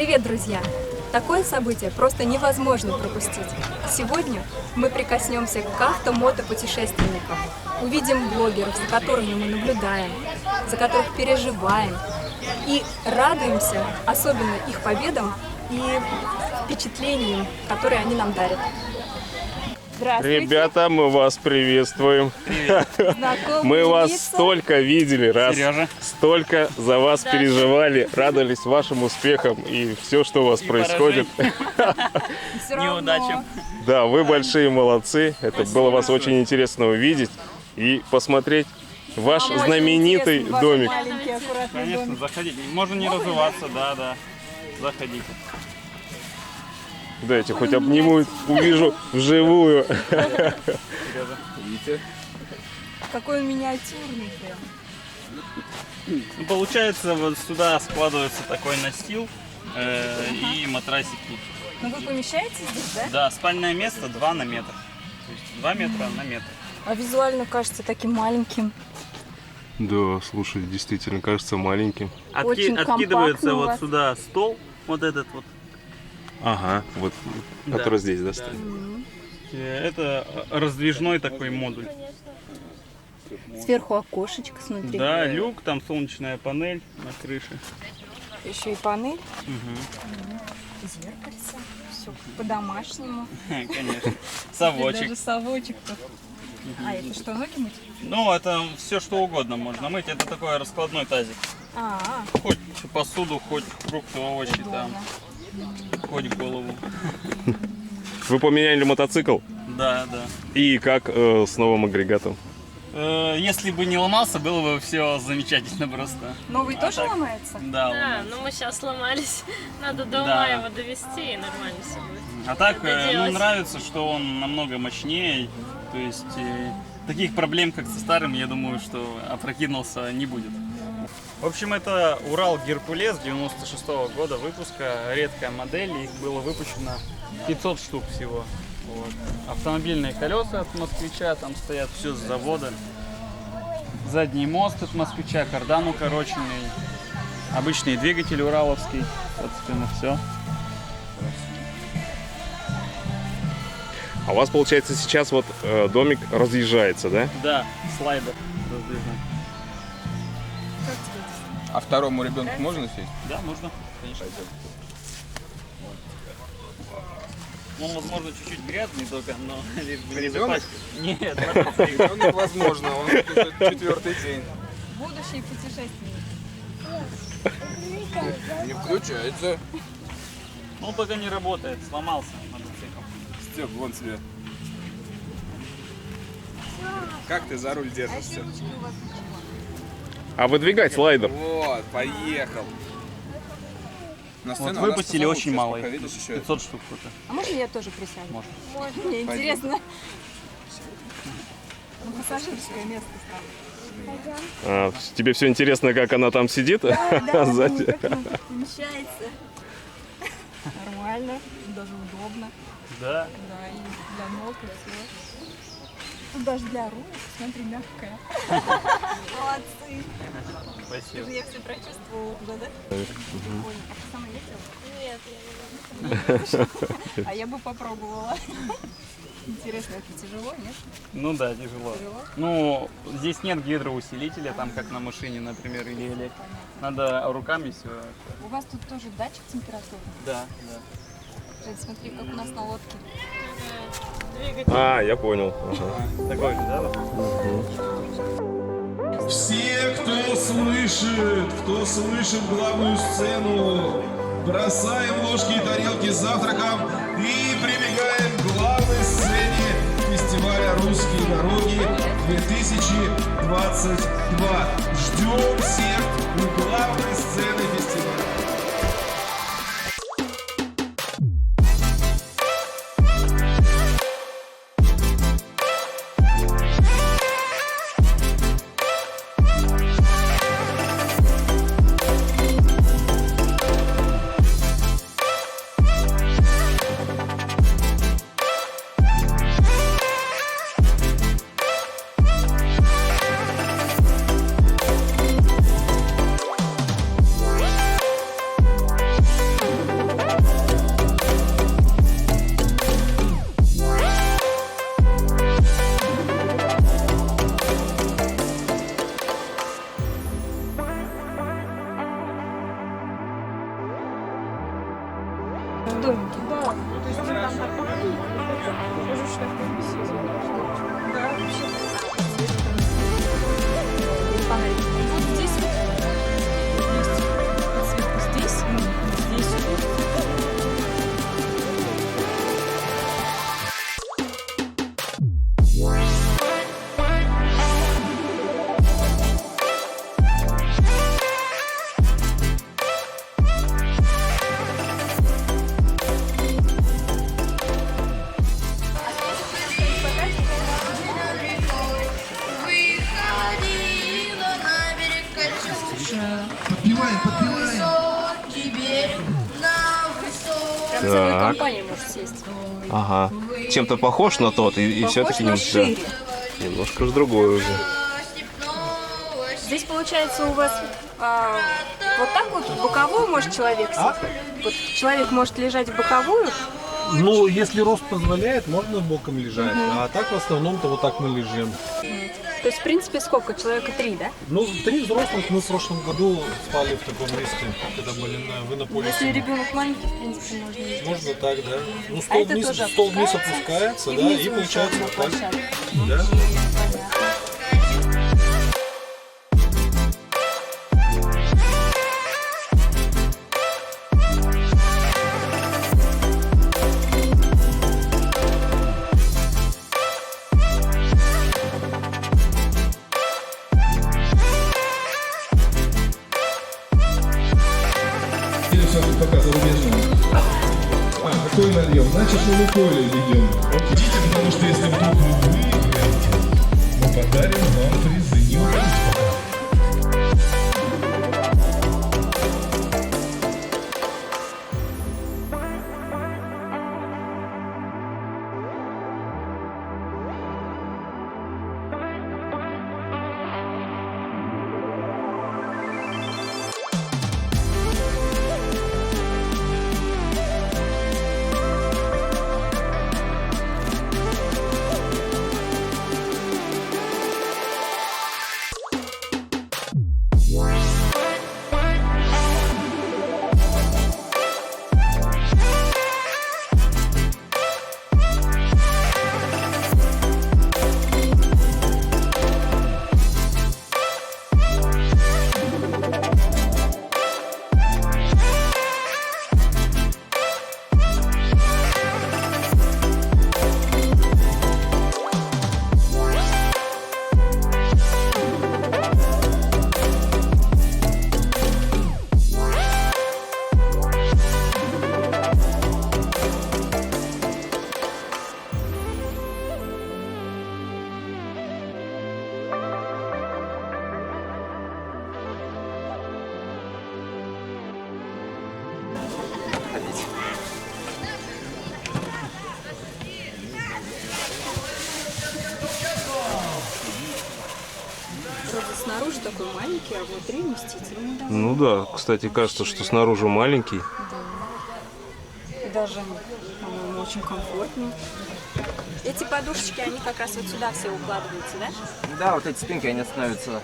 Привет, друзья! Такое событие просто невозможно пропустить. Сегодня мы прикоснемся к авто-мотопутешественникам, увидим блогеров, за которыми мы наблюдаем, за которых переживаем и радуемся особенно их победам и впечатлениям, которые они нам дарят. Здравствуйте. Ребята, мы вас приветствуем. Мы вас столько видели, раз столько за вас переживали, радовались вашим успехам и все, что у вас происходит. Неудачам. Да, вы большие молодцы. Это было вас очень интересно увидеть и посмотреть ваш знаменитый домик. Конечно, заходите. Можно не разуваться, да. Заходите. Дайте хоть обниму, увижу вживую. Видите? Какой он миниатюрный прям. Ну, получается, вот сюда складывается такой настил и матрасики. Ну вы помещаетесь здесь, да? Да, спальное место 2 на метр. То есть 2 метра на метр. А визуально кажется таким маленьким. Да, слушай, действительно кажется маленьким. Очень Откидывается вот компактно сюда стол, вот этот вот. Ага, вот, Да. который здесь достали. Это раздвижной такой модуль. Сверху окошечко, смотри. Да, люк, там солнечная панель на крыше. Еще и панель. Зеркальце. Все по-домашнему. Конечно. Совочек. Даже совочек тут. А это что, ноги мыть? Ну, это все что угодно можно мыть. Это такой раскладной тазик. Хоть посуду, хоть фрукты, овощи там. Хоть голову. Вы поменяли мотоцикл? Да. И как с новым агрегатом? Если бы не ломался, было бы все замечательно просто. Новый тоже ломается? Да, Да, ломается. но мы сейчас сломались. Надо до Да. мая его довести, и нормально все будет. А так, Надо делать. нравится, что он намного мощнее. То есть таких проблем, как со старым, я думаю, что опрокинулся не будет. В общем, это Урал Геркулес 96-го года выпуска, редкая модель, их было выпущено 500 штук всего. Вот. Автомобильные колеса от Москвича, там стоят все с завода. Задний мост от Москвича, кардан укороченный, обычный двигатель ураловский, собственно, все. А у вас, получается, сейчас вот домик разъезжается, да? Да, слайдер раздвижной. А второму ребенку можно сесть? Да, можно, конечно. Он, возможно, чуть-чуть грязный только, но лишь бы не Ребенок? запачкать. Нет, мотоцикл. Ребенок, возможно, он уже 4-й день. Будущий путешественник. Не включается. Ну, он пока не работает, сломался мотоцикл. Степ, вон тебе. Как ты за руль держишь, Степ? А выдвигать слайдер? Вот, поехал. На Вот сцену у нас выпустили потолок очень сейчас, мало, пока видишь, еще 500 штук только. А можно я тоже присяду? Можно. Мне интересно. На пассажирское место стало. Тебе все интересно, как она там сидит? Да, Сзади? как она тут помещается. Нормально, даже удобно. Да. Да, и для ног, и все. Тут даже для рук, смотри, мягкая. Молодцы. Спасибо. Я все прочувствовала туда, да? Прикольно. А ты сама ездила? Нет, А я бы попробовала. Интересно, это тяжело, нет? Ну да, тяжело. Ну, здесь нет гидроусилителя, там как на машине, например, или электро. Надо руками все. У вас тут тоже датчик температуры? Да. Жень, смотри, как у нас на лодке. двигатель. Я понял. Такой же, да? Все, кто слышит главную сцену, бросаем ложки и тарелки с завтраком и прибегаем к главной сцене фестиваля «Русские дороги 2022». Ждем всех у главной сцены фестиваля. домики. Да, то есть там тоже что да, вообще. Вот здесь вот есть подсветка здесь, здесь вот. Подпеваем, подпеваем. Прям целая Так. компания может сесть. Ага. Чем-то похож на тот, и Похож, все-таки но шире. немножко же другой уже. Здесь получается у вас вот так вот в боковую может человек сесть? Вот человек может лежать в боковую, Ну, если рост позволяет, можно боком лежать. А так в основном-то вот так мы лежим. то есть в принципе сколько? Человека 3, да? Ну, 3 взрослых мы в прошлом году спали в таком месте, когда были в Иннополисе. Если ребенок маленький, в принципе, можно лежать. Можно так, да. Ну, А стол это вниз, тоже стол вниз опускается, да, и внизу получается еще вот так. площадка. Да. Или все-таки пока зарубежным? А, какой нальем? Значит, на Лукойле идем. Идите, потому что если вдруг вы выиграете, мы подарим вам призы. Не уходите пока. Вроде снаружи такой маленький, а внутри вместительный. Ну да, кстати, кажется, что снаружи маленький. И даже, по-моему, очень комфортно. Эти подушечки, они как раз вот сюда все укладываются, да? Да, вот эти спинки, они становятся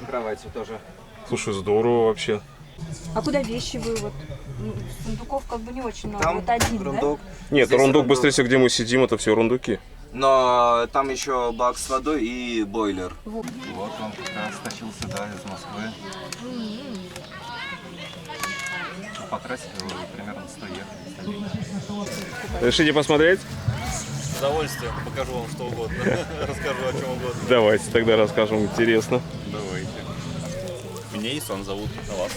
кроватью тоже. Слушай, здорово вообще. А куда вещи вы вот? Сундуков как бы не очень много. Там вот один, рундук. Нет, Здесь рундук рундук. быстрее всего, где мы сидим, это все рундуки. Но там еще бак с водой и бойлер. Вот. Вот он как раз тащил сюда из Москвы. Потратили его примерно 100 евро. Решите посмотреть? С удовольствием покажу вам что угодно. Расскажу о чем угодно. Давайте тогда расскажем, интересно. Давайте. Меня Исон зовут, а вас?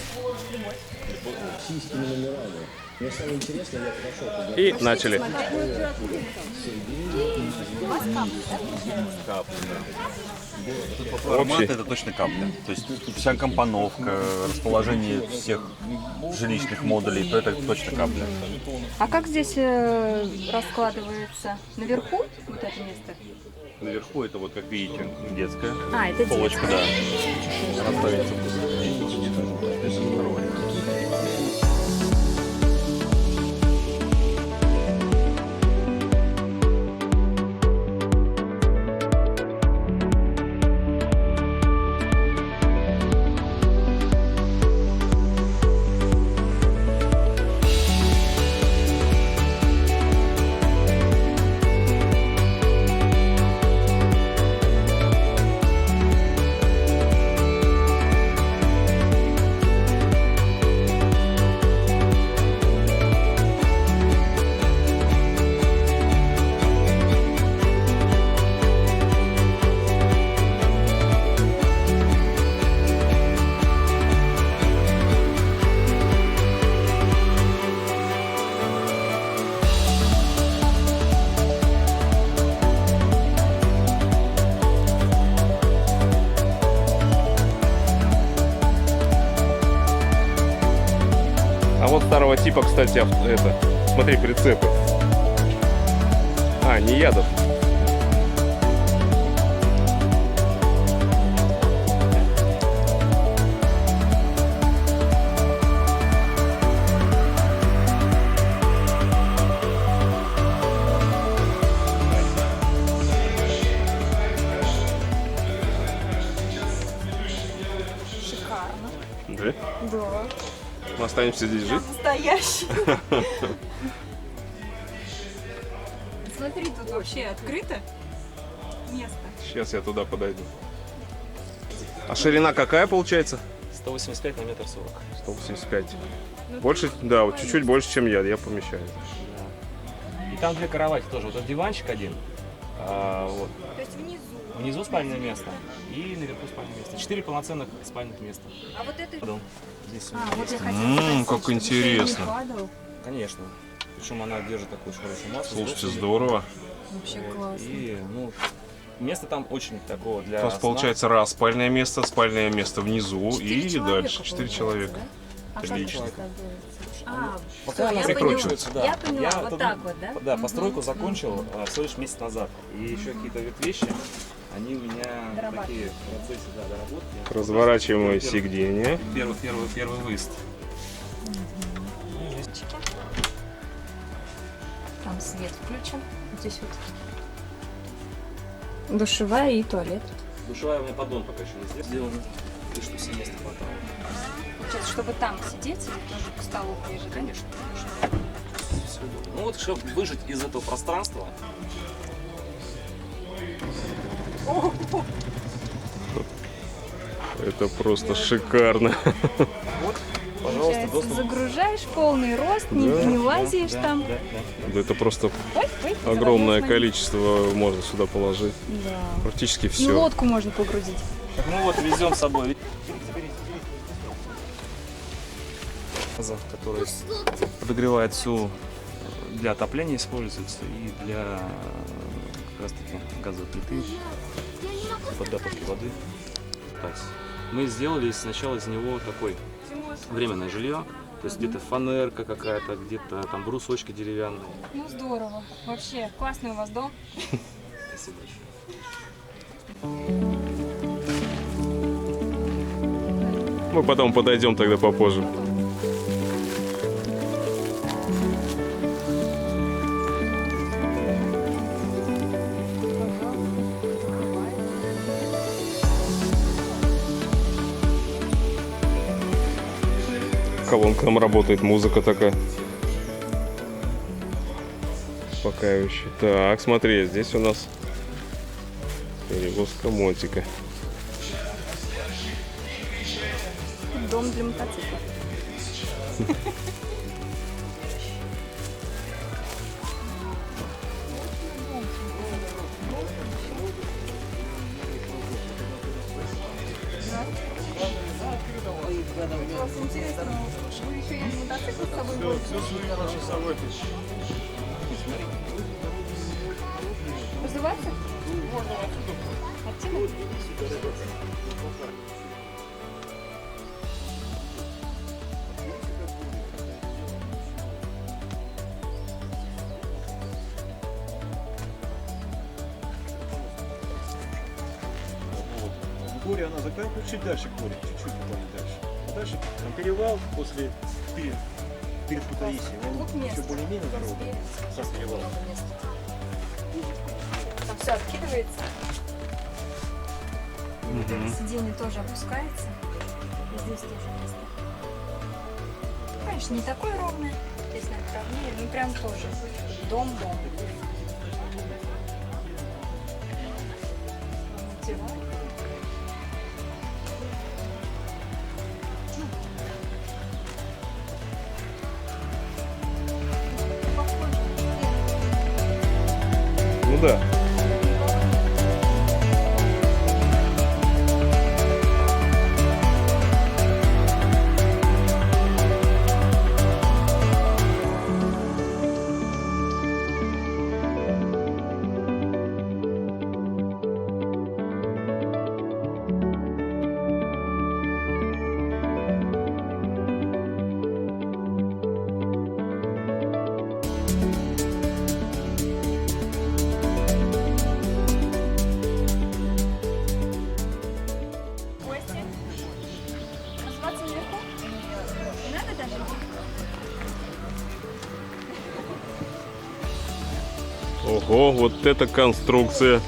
И начали. Аромат это точно капля. То есть вся компоновка, расположение всех жилищных модулей, то это точно капля. А как здесь раскладывается? Наверху вот это место? Наверху это вот, как видите, детская А, это полочка, да. детская. Расставится. А вот старого типа, кстати, это, смотри, прицепы. А, не ядов. Шикарно. Да? Да. Мы останемся здесь жить? Настоящий. Смотри, тут вообще открыто место. Сейчас я туда подойду. А ширина какая получается? 185 на метр 40. 185. Больше, да, вот чуть-чуть больше, чем я помещаюсь. Да. И там две кровати тоже. Вот этот диванчик один. Вот. То есть внизу. Внизу спальное место и наверху спальное место. 4 полноценных спальных места. А вот это... Потом здесь. вот я хотела спросить, как чтобы интересно. не падал. Конечно. Причем она держит такую очень хорошую массу. Слушайте, здорово. Вообще классно. И, ну, место там очень такого для У нас сна. получается раз спальное место внизу и человека дальше 4 получается, человека. да? А как Отлично. это делается? Пока она я закручивается, поняла. да. Я поняла, вот это, так вот, да? Да, постройку закончил всего лишь месяц назад. И еще какие-то вещи, они у меня такие в процессе доработки. Разворачиваемое сиденье. Первый выезд. Там свет включен. Здесь вот душевая и туалет. Душевая у меня поддон пока еще не здесь сделана. И что все места хватало. Получается, чтобы там сидеть или тоже к столу ближе, да? Конечно. Ну вот, чтобы выжить из этого пространства. Это просто шикарно. Вот, пожалуйста, Получается, загружаешь полный рост, не лазишь там. Да это просто Ой, огромное завалилось количество можно сюда положить. Да. Практически И все. лодку можно погрузить. Так, ну вот, везем с собой. Который подогревает всю, для отопления используется и для как раз таки газовой плиты, подготовки воды. Так, мы сделали сначала из него такой временное жилье, то есть где-то фанерка какая-то, где-то там брусочки деревянные. Ну здорово. Вообще, классный у вас дом. Спасибо большое. Мы потом подойдем тогда попозже. Колонка там работает, музыка такая. Успокаивающая. Так, смотри, здесь у нас перевозка мотика. Дом для мотоцикла. Интересно, вы еще и мотоцикл с собой возите? Развиваться? Активно? Горе она закрыла, чуть дальше горе, чуть-чуть буквально дальше. А дальше там перевал после перед Кутаисией, он еще более-менее дорога, сам перевал. Там все откидывается. Сиденье тоже опускается. И здесь тоже место. Конечно, не такое ровное. Здесь наверное ровнее, ну прям тоже. Дом-дом. Ну да. Ого, вот это конструкция.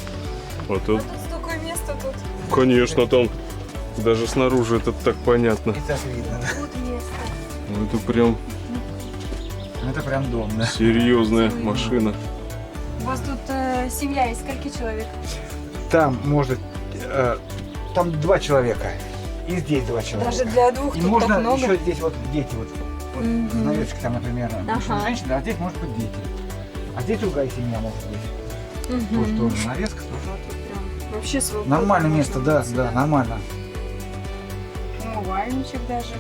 Вот тут. Столько места тут. Конечно, там даже снаружи это так понятно. И так видно, да? Тут место. Ну, это прям Это прям дом, да? серьезная машина. У вас тут семья из скольки человек? Там может... там 2 человека. И здесь 2 человека. Даже для двух И тут можно так много. еще здесь вот дети. Вот знаете, там, например, Ага. женщина, а здесь может быть дети. А здесь другая семья может быть. В ту сторону нарезка тоже. Вообще свободно. Нормальное место, да, да, нормально. Умывальничек даже.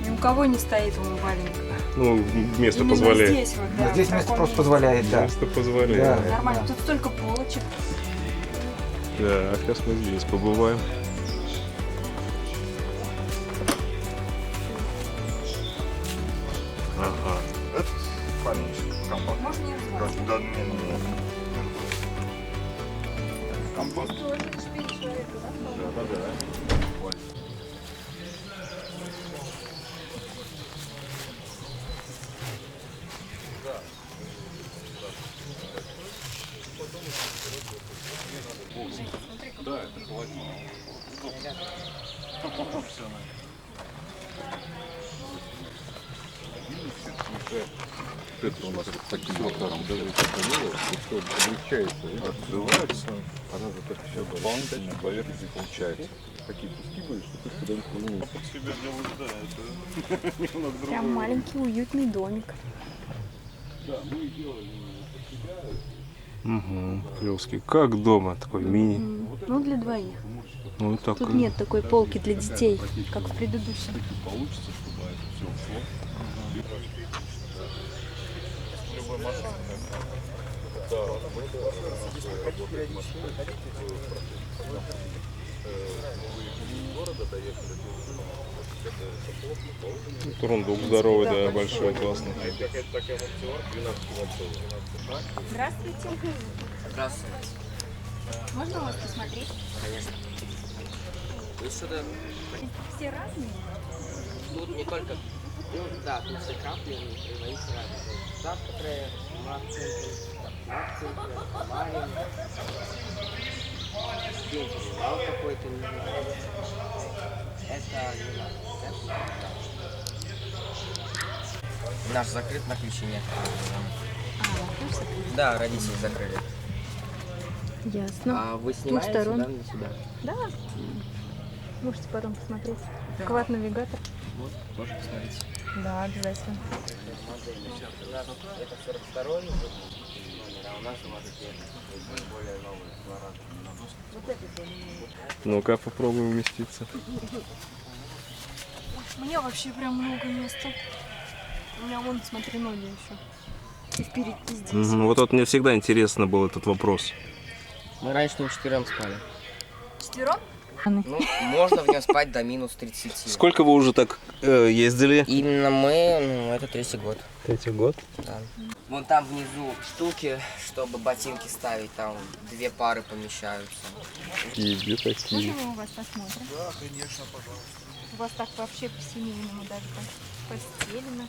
Ни у кого не стоит умывальник. Ну, место Именно позволяет. здесь вот, да. Здесь в место таком просто месте. позволяет, да. Место позволяет. Да. Нормально. Тут столько полочек. Да, сейчас мы здесь побываем. Ага. Это поменьше, компакт. Можно не называть? Да, не. Компакт. Да. Да, это холодильник. Это у нас таким макаром даже все облегчается, открывается, она же так все дополнительно поверхности получается. Такие куски были, что ты куда-нибудь не Под себя делают, да, это немного другое. Прям маленький уютный домик. Да, мы делали под себя. Угу, плюски. Как дома, такой мини. Ну, для двоих. Ну, так. Тут нет такой полки для детей, как в предыдущем. Получится, чтобы это все ушло. Любой машина. Турундук здоровый, да, большой, классный. Здравствуйте. Здравствуйте. Можно вас посмотреть? Конечно. Вы сюда... Все разные? Тут не только... Ну, да, тут все крапленые, производители разные. Завтра, Марцинка, Марин, Вал какой-то, не знаю. Это не надо. Наш закрыт на ключе нет. Да, родители закрыли. Ясно. А вы снимаете, Двух сторон. да, на себя? Да. Можете потом посмотреть. Квад-навигатор. Вот, тоже посмотрите. Да, обязательно. Это 42-й номер, а у нас 21, более новый, 2 раза. Ну-ка, попробуем уместиться. У меня вообще прям много места. У меня вон, смотри, ноги еще. И впереди здесь. Вот мне всегда интересно был этот вопрос. Мы раньше на 4 спали. 4? Ну, можно в нем спать до минус 30. Сколько вы уже так ездили? Именно мы, ну, это 3-й год. 3-й год? Да. Вон там внизу штуки, чтобы ботинки ставить, там 2 пары помещаются. Где такие? Можно мы у вас посмотрим? Да, конечно, пожалуйста. У вас так вообще по-семейному даже так постелено.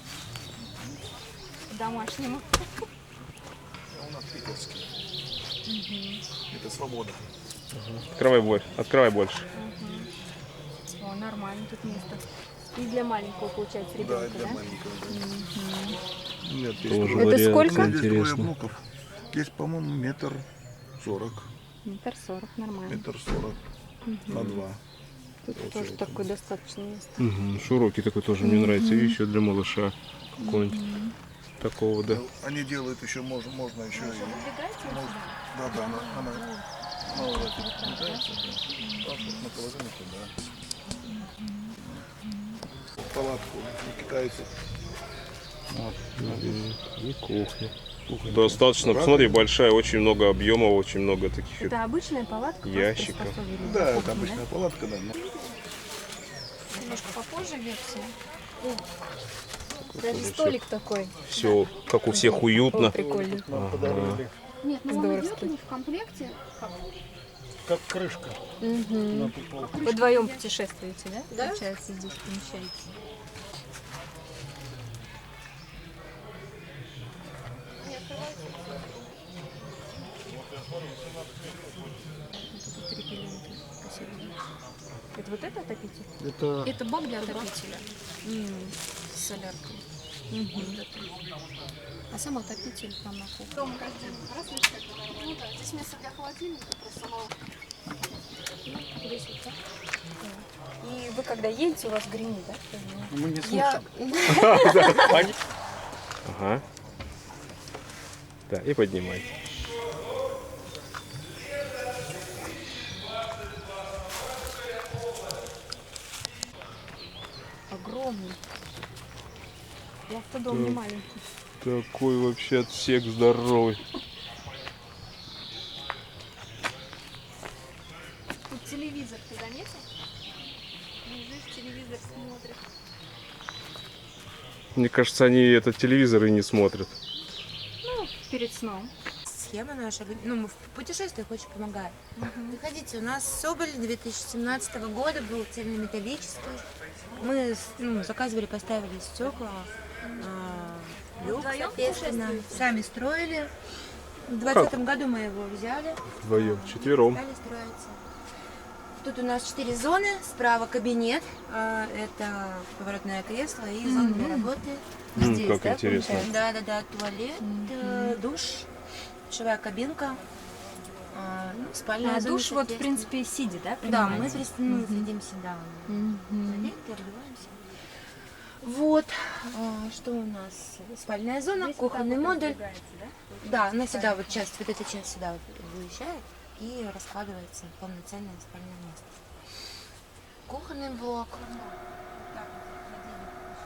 По-домашнему. У нас питерский. Это свобода. Открывай больше. О, нормально тут место. И для маленького, получается, ребенка, Да, для маленького. Нет, Тоже это вариант сколько? интересный. Внуков. Здесь, по-моему, 1,40 м. 1,40 м, нормально. 1,40 м на 2. Тут тоже такое достаточно место. Угу. Широкий такой тоже мне нравится. И еще для малыша какого-нибудь такого, да. Они делают еще, можно еще и... Да, она вот это подключается, да. Паспорт на положение, да. Палатку у китайцев. Вот. И кухня. Достаточно, посмотри, большая, очень много объемов, очень много таких Это обычная палатка? ящиков. Да, это обычная палатка, да. Немножко попозже версия. Даже столик такой. Все, как у всех, уютно. О, прикольно. Ага. Нет, ну Здоровски. в комплекте. Как крышка. Вдвоем путешествуете, да? Да. Получается, здесь помещаете. Это вот это отопитель? Это бак для отопителя. С соляркой. А сам отопитель там на кухне. Дома каждый раз здесь место для холодильника, просто самого. И вы когда едете, у вас гремит, да? Мы не слушаем. Ага. Да, и поднимайте. Огромный. У вас-то дом не маленький. Такой вообще отсек здоровый. Тут телевизор, ты заметил? Лежишь, телевизор смотришь. Мне кажется, они этот телевизор и не смотрят. Ну, перед сном. Схема наша, ну, мы в путешествиях очень помогаем. Приходите, у нас Соболь 2017 года был цельнометаллический. Мы заказывали, поставили стекла, люк, соответственно, сами строили. В 2020 году мы его взяли. Вдвоем, четвером. Стали строиться. Тут у нас 4 зоны. Справа кабинет, это поворотное кресло и зона для работы. Здесь, как да, интересно. Да, туалет, душ, душевая кабинка, спальная зона. Душ вот в принципе сидя, да? Да, мы садимся, да. Туалет, обливаемся. Вот, что у нас? Спальная зона, кухонный модуль. Да, она сюда, вот часть, вот эта часть сюда вот выезжает и раскладывается полноценное спальное место. Кухонный блок.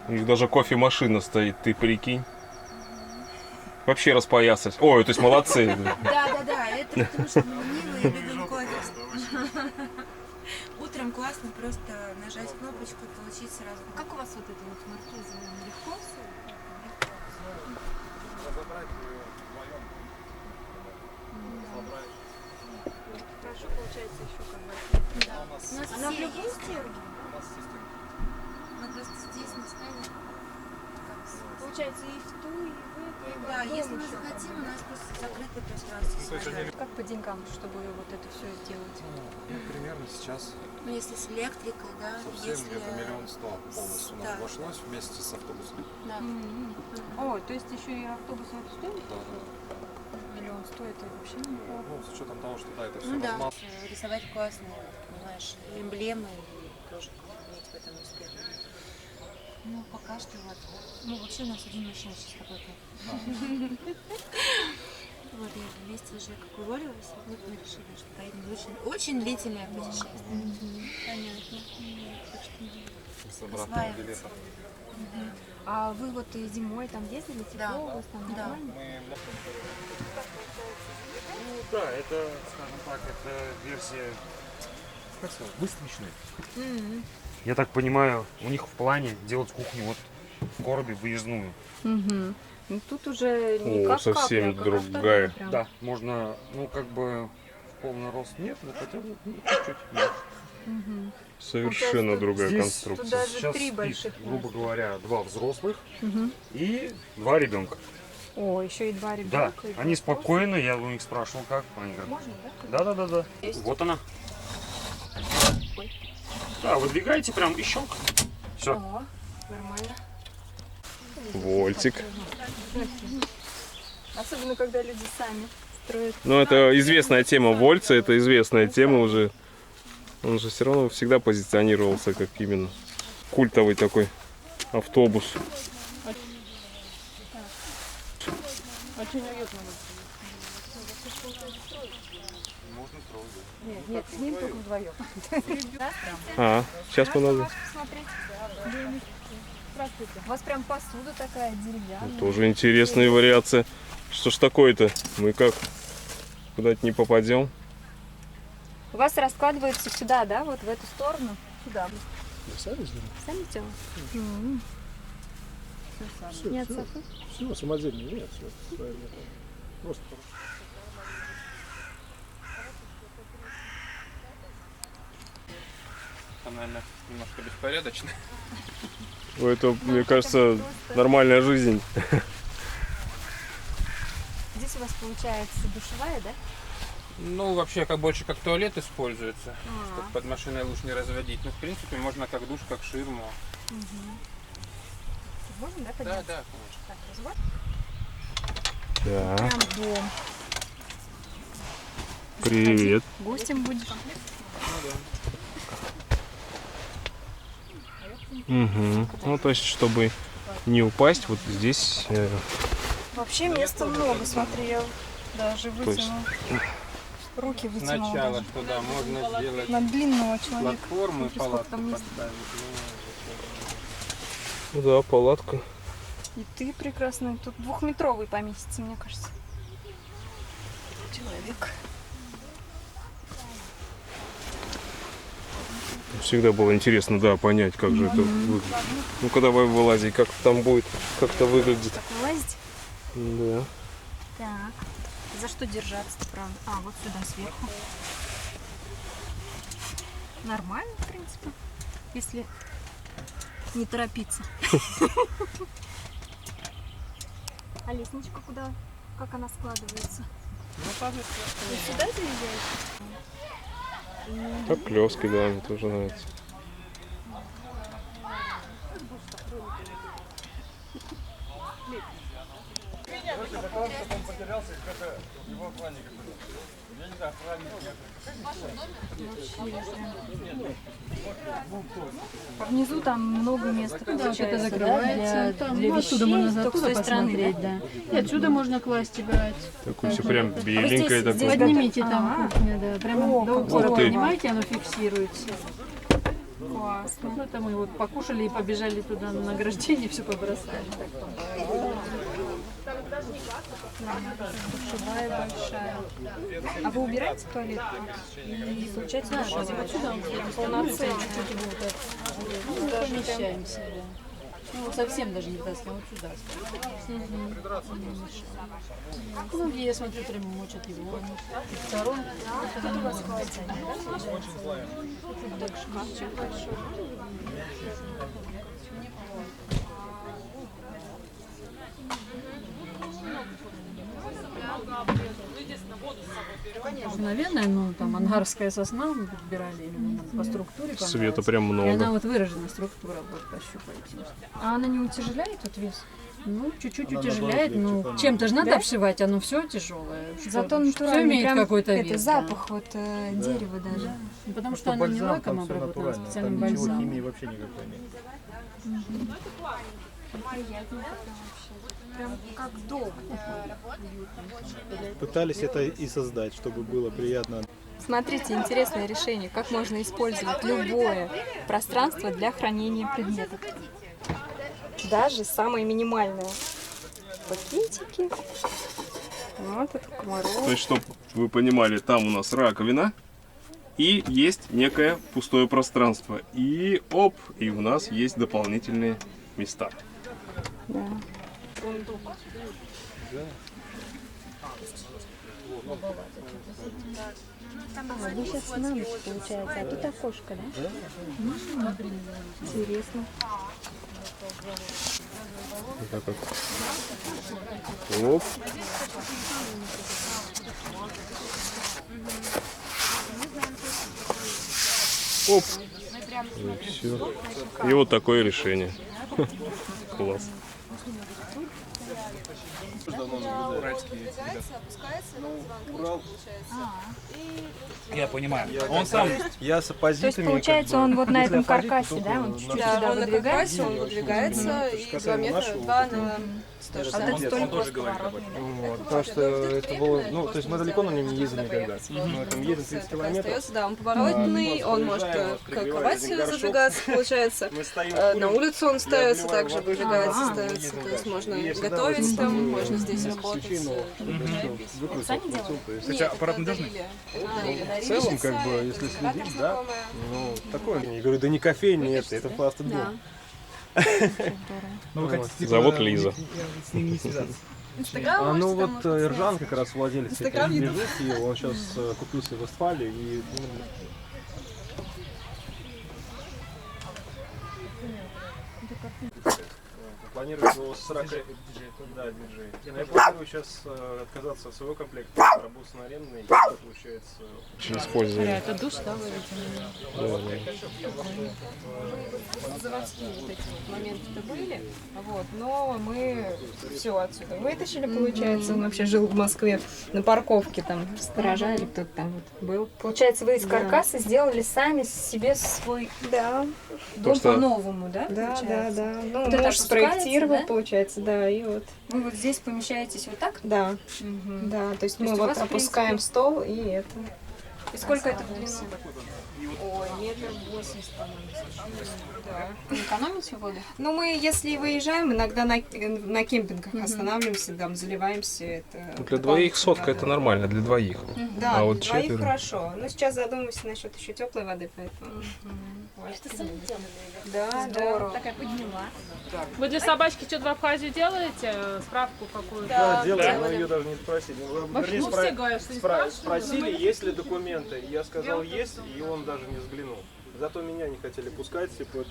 У них даже кофемашина стоит, ты прикинь. Вообще распоясать. Ой, то есть молодцы. Да, это потому что мы ленивые и любим кофе. Утром классно просто нажать кнопочку и получить сразу. Как у вас вот это вот маркиза? Легко? Хорошо получается еще как бы. Да. У нас Она в все любом есть. стиле? Мы просто здесь не ставим. Получается и в ту, и в эту. Да, если мы захотим, у нас просто закрытое пространство. Как по деньгам, чтобы вот это все сделать? Примерно сейчас. Ну, если с электрикой, да, Совсем если... где-то 1 100 000 полностью нам обошлось вместе с автобусом. Да. О, то есть еще и автобус это стоит? Да. 1 100 000 это вообще неплохо. Ну, с учетом того, что это все Ну да, размазано. рисовать классные, понимаешь, эмблемы и тоже иметь в этом успех. Ну, пока что вот. Ну, вообще у нас один мужчина сейчас работает. Вот, я вместе уже как уволилась, вот мы решили, что поедем в очень длительное путешествие. Понятно. С обратного билета. А вы вот зимой там ездили, тепло у вас там нормально? Ну да, это, скажем так, это версия выставочная. Я так понимаю, у них в плане делать кухню вот в коробе выездную. Ну тут уже не как совсем капля, а как другая. автобус прям. Да, можно, ну как бы в полный рост нет, но хотя бы чуть-чуть. Да. Совершенно другая Здесь конструкция. Тут даже сейчас 3 спит, больших грубо говоря, 2 взрослых Мгм. и 2 ребенка. О, еще и 2 Да, ребенка. они спокойно, я у них спрашивал, как. Они говорят, Можно, да? да. Вот она. Да, выдвигаете прям и щелк. Все. О, нормально. Вольтик. Особенно, когда люди сами строят. Ну, это известная тема Вольца, это известная тема уже. Он же все равно всегда позиционировался как именно культовый такой автобус. Очень уютно. Можно трогать. Нет, с ним только вдвоем. Сейчас понадо. Здравствуйте. У вас прям посуда такая деревянная. Тоже интересная вариация. Что ж такое-то? Мы как куда-то не попадем? У вас раскладывается сюда, да? Вот в эту сторону? Сюда. Сами сделали? Сами делали? Все, Нет, все, все, самодельно, нет, все, просто. Там, наверное, немножко беспорядочно. Это, мне кажется, нормальная жизнь. Здесь у вас получается душевая, да? Ну, вообще, как больше как туалет используется, чтобы под машиной лучше не разводить. Но, в принципе, можно как душ, как ширму. Можно, да, Да, подняться? да, конечно. Так, развод. Да. Прям дом. Привет. Гостем будешь? Угу. Ну, то есть, чтобы не упасть, вот здесь... Вообще места много, смотри, я даже вытяну. Руки вытянула. Сначала, что да, можно сделать На длинного человека. платформу и Смотри, сколько палатку там места. поставить. Ну да, палатка. И ты прекрасный. Тут 2-метровый поместится, мне кажется. Человек. Всегда было интересно, да, понять, как же это выглядит. Ну-ка давай вылази, как там будет, как это выглядит. Так, вылазить? Да. Так. За что держаться-то, правда? А, вот сюда сверху. Нормально, в принципе, если не торопиться. А лестничка куда? Как она складывается? Вот сюда заезжаешь? Как клёской, да, мне тоже нравится. А внизу там много места. Да, вот это закрывается. Там, для ну, оттуда можно вещей, только с оттуда той стороны, посмотреть, да. И отсюда можно класть и брать. Такое все прям беленькое здесь такое. Поднимите там кухня, да. Прямо до упора Ух ты. поднимайте, оно фиксируется. Классно. Ну, это мы вот покушали и побежали туда на награждение, все побросали. Душевая большая. А вы убираете туалет? И получается душевая. Вот сюда он Прям полноценный. Ну, помещаемся, да. Ну, совсем даже не таскиваем, вот сюда. Многие, я смотрю, прям мочат его. И сторон. Тут у вас холодильник, да? Тут так шкафчик большой. Наверное, ну там ангарская сосна мы подбирали именно по структуре. Света прям И много. она вот выражена структура, вот пощупайте. А она не утяжеляет вот вес? Ну, чуть-чуть утяжеляет, ну, чем-то же надо Да? обшивать, оно все тяжелое. Зато Все натурально, имеет прям какой-то это вес. запах вот дерева даже. Ну, потому что оно не лаком обработано, а специальным Там ничего бальзамом. химии вообще никакой нет. Приятно вообще. Прям как дом. Пытались это и создать, чтобы было приятно. Смотрите, интересное решение, как можно использовать любое пространство для хранения предметов. Даже самые минимальные пакетики. Вот это комаров. То есть, чтобы вы понимали, там у нас раковина и есть некое пустое пространство. И оп, и у нас есть дополнительные места. Да. Вы сейчас на ночь, получается, а тут окошко, да? Интересно. Вот так вот. Оп. Оп. И все. И вот такое решение. Класс. Я понимаю. Он сам. Я с То есть оппозитами. получается он вот на этом каркасе, да? Он чуть-чуть Да, сюда он на выдвигается. каркасе, он выдвигается, и 2 метра, 2 на 160. А вот это только поворотный, да? Вот, потому что это было, ну, то есть мы далеко на нем не ездим никогда. Мы там едем 30 километров. Остается, да, он поворотный, он может к кровати задвигаться, получается. На улицу он ставится, также выдвигается, ставится. То есть можно готовить там, можно здесь работать. Сами делали? Хотя аппарат надежный. В целом, как бы, если следить, да, ну, такое. Я говорю, да не кофейня это просто дом. Зовут Лиза. С ним не связаться. Инстаграм Ну можете вот там Иржан как раз владелец этой Инстаграм, Ютуб. движухи, он сейчас купил себе в Вестфалии и планирую его с 40... Да, диджей. Но я планирую сейчас отказаться от своего комплекта, работать на арендный, получается... Использование. Это душ, да, вы Заводские вот эти моменты-то были, вот, но мы все отсюда вытащили, получается. Он вообще жил в Москве на парковке, там, сторожа или кто-то там вот был. Получается, вы из каркаса сделали сами себе свой дом по-новому, да? Да, да, да. Ну, Вот это муж спроектировал, да? получается, да, и вот. Вы вот здесь помещаетесь вот так? Да. Да, то есть мы у вот вас, в опускаем принципе, стол и это. И сколько это в длину? Ой, метр 80, по-моему, да. Не экономите воду? Ну, мы, если выезжаем, иногда на кемпингах останавливаемся, там, заливаемся. Это Для двоих сотка это нормально, для двоих. Да, А для вот двоих четверо. хорошо. Но сейчас задумываемся насчет еще теплой воды, поэтому. Да, Здорово. Такая подняла. Вы для собачки что-то в Абхазию делаете? Справку какую-то? Да, делаем, но ее даже не спросили. Вернее, Ну, все говорят, что не спрашивают, спросили, но- есть ли документы. Я сказал, есть, и он даже не взглянул. Зато меня не хотели пускать, типа,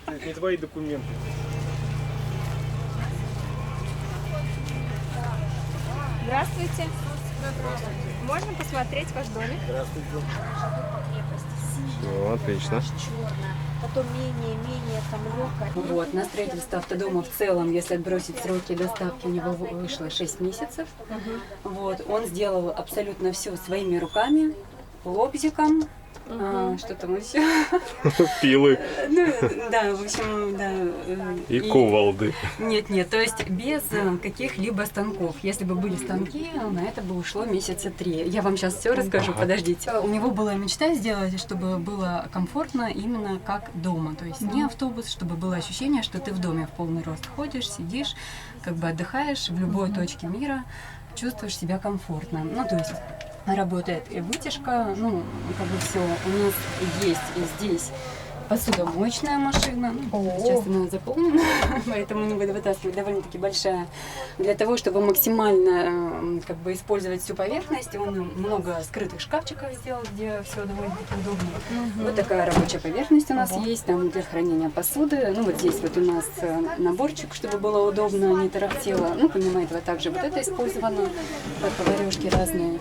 это не твои документы. Здравствуйте. Можно посмотреть ваш домик? Здравствуйте. Все, отлично. Потом менее там легкое. Вот, на строительство автодома в целом, если отбросить сроки доставки, у него вышло 6 месяцев. Вот, он сделал абсолютно все своими руками, лобзиком, что там еще. Пилы Ну, да, в общем, да. и кувалды. Нет, то есть без каких-либо станков. Если бы были станки, на это бы ушло месяца 3. Я вам сейчас все расскажу, подождите. У него была мечта сделать, чтобы было комфортно именно как дома. То есть не автобус, чтобы было ощущение, что ты в доме в полный рост ходишь, сидишь, как бы отдыхаешь в любой точке мира, чувствуешь себя комфортно. Ну, то есть работает и вытяжка, ну, как бы все. У нас есть и здесь посудомоечная машина. Сейчас она заполнена, поэтому не буду вытаскивать, довольно-таки большая. Для того, чтобы максимально как бы использовать всю поверхность, он много скрытых шкафчиков сделал, где все довольно-таки удобно. Вот такая рабочая поверхность у нас есть, там для хранения посуды. Ну, вот здесь вот у нас наборчик, чтобы было удобно, не тарахтело. Ну, помимо этого также вот это использовано, поварешки разные.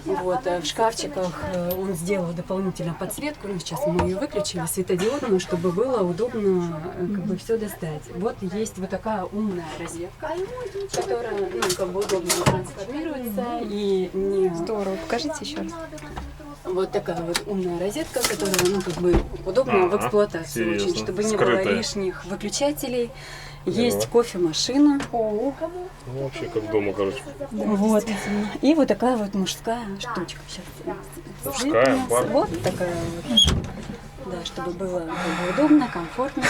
Вот, в шкафчиках он сделал дополнительно подсветку, ну, сейчас мы ее выключили, светодиодную, чтобы было удобно как бы все достать. Вот есть вот такая умная розетка, которая, ну, как бы удобно трансформируется и не... Здорово, покажите еще раз. Вот такая вот умная розетка, которая, ну, как бы удобна в эксплуатации очень, чтобы не было лишних выключателей. Есть кофемашина. Ну, вообще как дома, короче. Вот. И вот такая вот мужская штучка. Сейчас. Мужская, бар. Вот такая вот. Да, чтобы было как бы удобно, комфортно.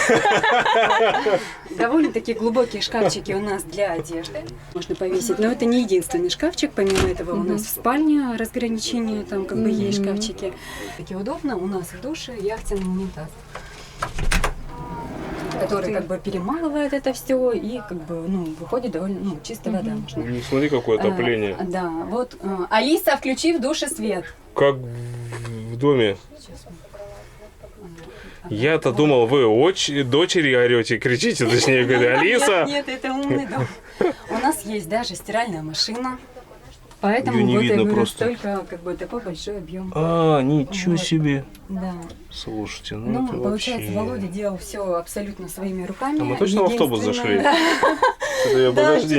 Довольно-таки глубокие шкафчики у нас для одежды. Можно повесить. Но это не единственный шкафчик. Помимо этого у нас в спальне разграничения, там как бы есть шкафчики. Такие удобно. У нас в душе яхтенный унитаз, который как бы перемалывает это все и как бы, ну, выходит довольно, чистая вода. Не смотри, какое отопление. Да, вот. Алиса, включи в душе свет. Как в доме. Я-то думал, вы дочери орете, кричите, точнее говоря, Алиса. Нет, это умный дом. У нас есть даже стиральная машина. Поэтому Её не вот я видно говорю, просто. столько, как бы, такой большой объем. Ничего себе. Да. Слушайте, Ну, это получается, вообще... Володя делал все абсолютно своими руками. А мы точно в автобус зашли? Единственное- Подожди,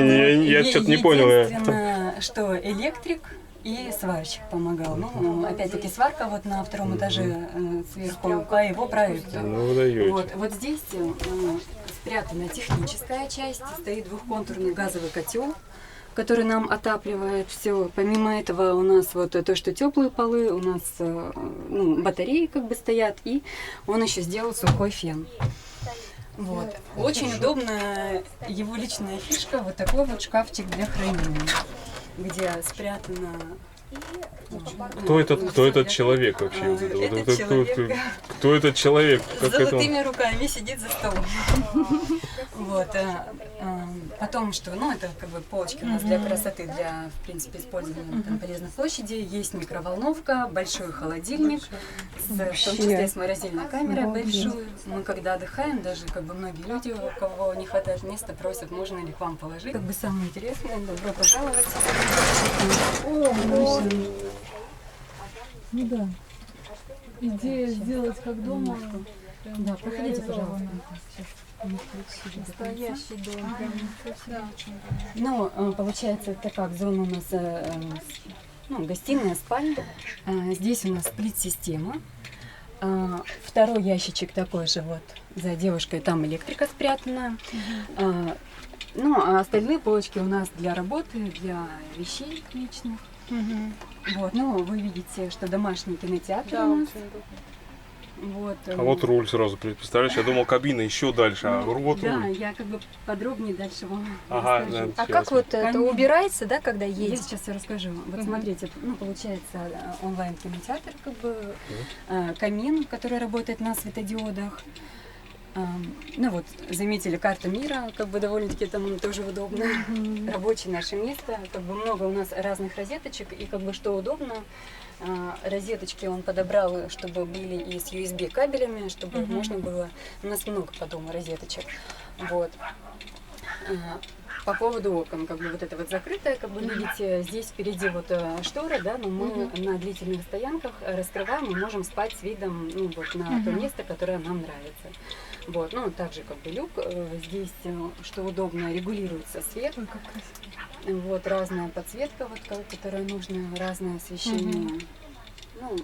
я что-то не понял. Единственное, что электрик и сварщик помогал. Ну, опять-таки, сварка вот на втором этаже сверху по его проекту. Ну, вы даете. Вот здесь спрятана техническая часть, стоит двухконтурный газовый котел, который нам отапливает все. Помимо этого у нас вот то, что теплые полы, у нас батареи как бы стоят, и он еще сделал сухой фен. Вот. Очень удобная его личная фишка, вот такой вот шкафчик для хранения, где спрятана Кто этот человек вообще? Кто этот человек? С золотыми руками сидит за столом. Вот. Потом, что, ну, это как бы полочки у нас для красоты, для, в принципе, использования там полезной площади. Есть микроволновка, большой холодильник, в том числе с морозильной камерой большой. Мы когда отдыхаем, даже как бы многие люди, у кого не хватает места, просят, можно ли к вам положить. Как бы самое интересное, добро пожаловать. Ну да. Идея сделать как дома. Да, проходите, пожалуйста. Настоящий дом. Ну, получается, это как зона у нас, ну, гостиная, спальня. Здесь у нас сплит-система. Второй ящичек такой же вот за девушкой, там электрика спрятана. Ну, а остальные полочки у нас для работы, для вещей личных. Вот, ну, вы видите, что домашний кинотеатр у нас. Вот, а вот руль сразу, представляешь, я думал кабина еще дальше, а вот да, руль. я как бы подробнее дальше вам расскажу. А как вот это убирается, да, когда едете? Я сейчас все расскажу. Вот смотрите, ну, получается онлайн-кинотеатр, как бы камин, который работает на светодиодах. Ну вот, заметили, карта мира, как бы довольно-таки там тоже удобно. Рабочее наше место, как бы много у нас разных розеточек, и как бы что удобно, розеточки он подобрал, чтобы были и с USB кабелями, чтобы можно было, у нас много по дому розеточек. Вот. По поводу окон, как бы вот это вот закрытое, как бы видите, здесь впереди вот штора, да, но мы на длительных стоянках раскрываем и можем спать с видом, ну, вот на то место, которое нам нравится. Вот, ну, также как бы люк, здесь, что удобно, регулируется свет, вот, разная подсветка, вот, которая нужна, разное освещение, ну,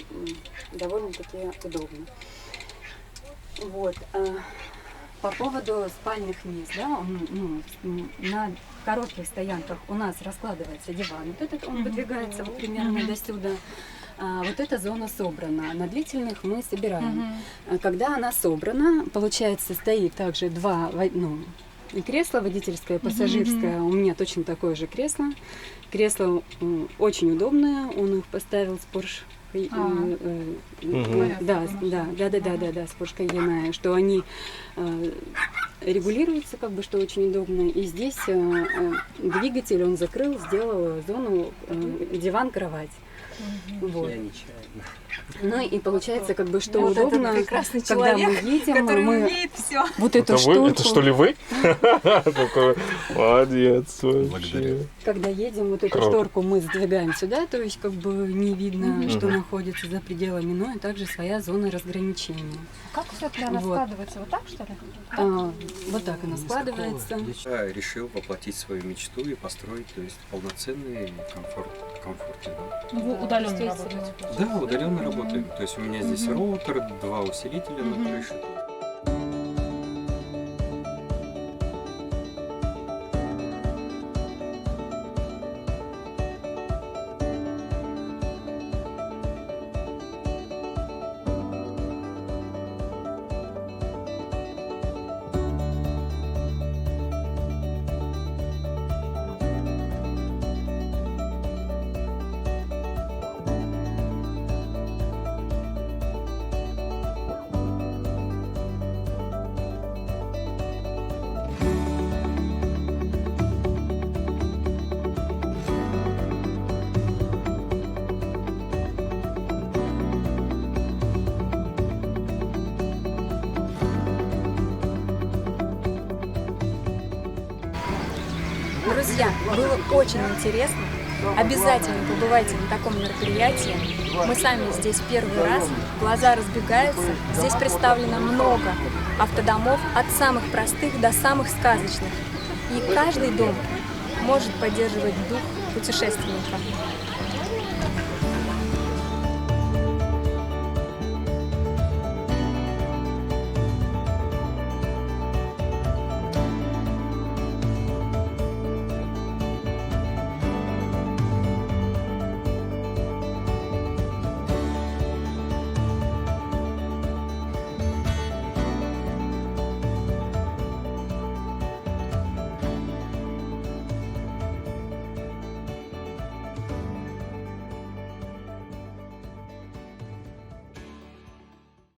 довольно-таки удобно. Вот. По поводу спальных мест, да, на коротких стоянках у нас раскладывается диван, вот этот он выдвигается вот примерно до сюда. Вот эта зона собрана, на длительных мы собираем. Когда она собрана, получается, стоит также два, ну, кресло водительское, пассажирское, у меня точно такое же кресло. Кресло очень удобное, он их поставил с Porsche. Да, с Porsche Cayenne, что они регулируются, как бы, что очень удобно. И здесь двигатель он закрыл, сделал зону диван-кровать. Вот. Ну и получается, как бы, что вот удобно, когда мы едем, мы все. Вот эту штуку. Это что ли вы? Молодец вообще. Когда едем, вот эту шторку мы сдвигаем сюда, то есть как бы не видно, что находится за пределами, но и также своя зона разграничения. Как все-таки она складывается? Вот так, что ли? Вот так она складывается. Я решил воплотить свою мечту и построить, то есть, полноценный комфортный дом. Вы удаленно работаете? Да, удаленно работаем. То есть у меня здесь роутер, 2 усилителя на крыше. Друзья, было очень интересно. Обязательно побывайте на таком мероприятии. Мы сами здесь первый раз. Глаза разбегаются. Здесь представлено много автодомов, от самых простых до самых сказочных. И каждый дом может поддерживать дух путешественника.